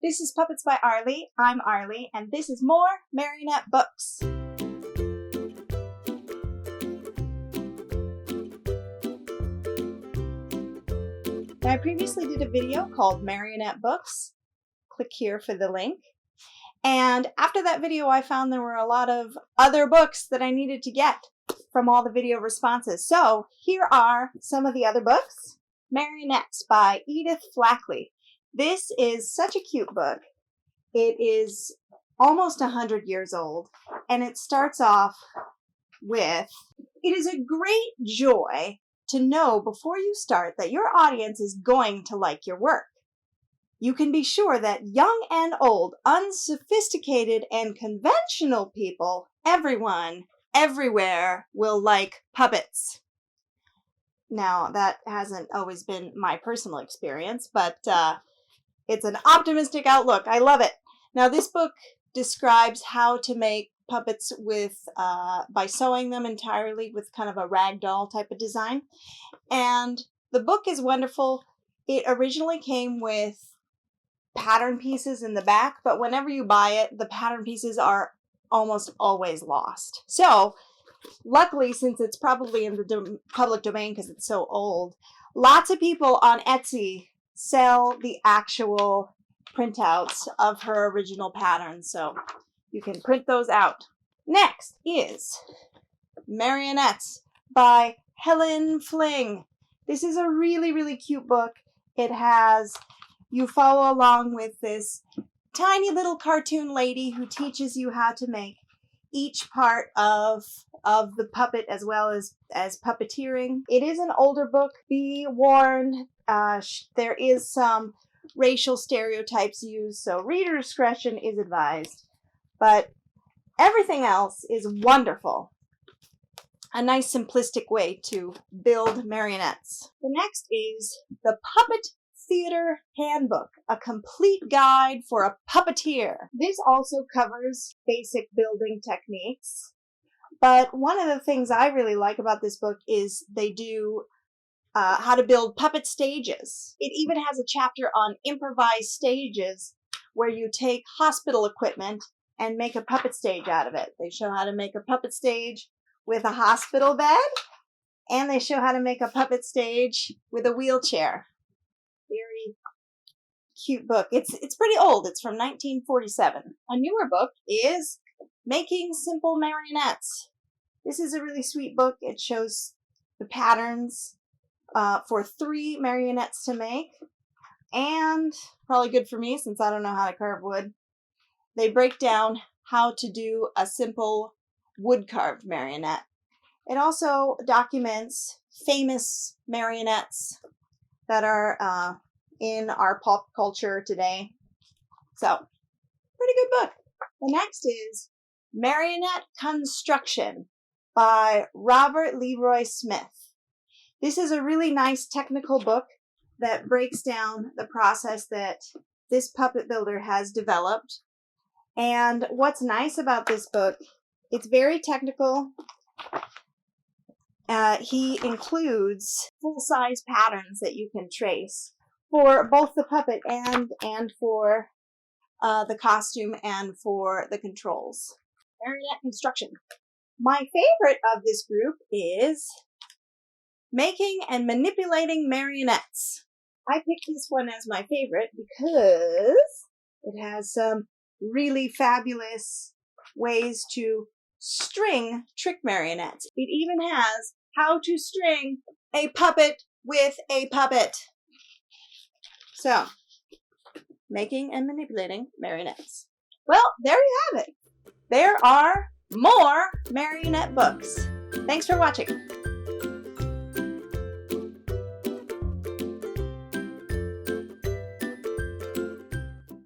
This is Puppets by Arlie. I'm Arlie, and this is more Marionette books. Now, I previously did a video called Marionette Books. Click here for the link. And after that video, I found there were a lot of other books that I needed to get from all the video responses. So here are some of the other books. Marionettes by Edith Flackley. This is such a cute book. It is almost 100 years old, and it starts off with, "It is a great joy to know before you start that your audience is going to like your work. You can be sure that young and old, unsophisticated and conventional people, everyone, everywhere will like puppets." Now, that hasn't always been my personal experience, but it's an optimistic outlook. I love it. Now, this book describes how to make puppets with by sewing them entirely with kind of a rag doll type of design. And the book is wonderful. It originally came with pattern pieces in the back, but whenever you buy it, the pattern pieces are almost always lost. So, luckily, since it's probably in the public domain because it's so old, lots of people on Etsy sell the actual printouts of her original patterns, so you can print those out. Next is Marionettes by Helen Fling. This is a really, really cute book. It has, you follow along with this tiny little cartoon lady who teaches you how to make each part of the puppet as well as puppeteering. It is an older book. Be warned, there is some racial stereotypes used, so reader discretion is advised. But everything else is wonderful. A nice simplistic way to build marionettes. The next is the Puppet Theater Handbook, a complete guide for a puppeteer. This also covers basic building techniques, but one of the things I really like about this book is they do how to build puppet stages. It even has a chapter on improvised stages where you take hospital equipment and make a puppet stage out of it. They show how to make a puppet stage with a hospital bed, and they show how to make a puppet stage with a wheelchair. Very cute book. It's pretty old. It's from 1947. A newer book is Making Simple Marionettes. This is a really sweet book. It shows the patterns for 3 marionettes to make, and probably good for me since I don't know how to carve wood. They break down how to do a simple wood-carved marionette. It also documents famous marionettes that are in our pop culture today. So, pretty good book. The next is Marionette Construction by Robert LeRoy Smith. This is a really nice technical book that breaks down the process that this puppet builder has developed. And what's nice about this book, it's very technical. He includes full-size patterns that you can trace for both the puppet and for the costume and for the controls. Marionette Construction. My favorite of this group is Making and Manipulating Marionettes. I picked this one as my favorite because it has some really fabulous ways to string trick marionettes. It even has how to string a puppet with a puppet. So, Making and Manipulating Marionettes. Well, there you have it. There are more marionette books. Thanks for watching.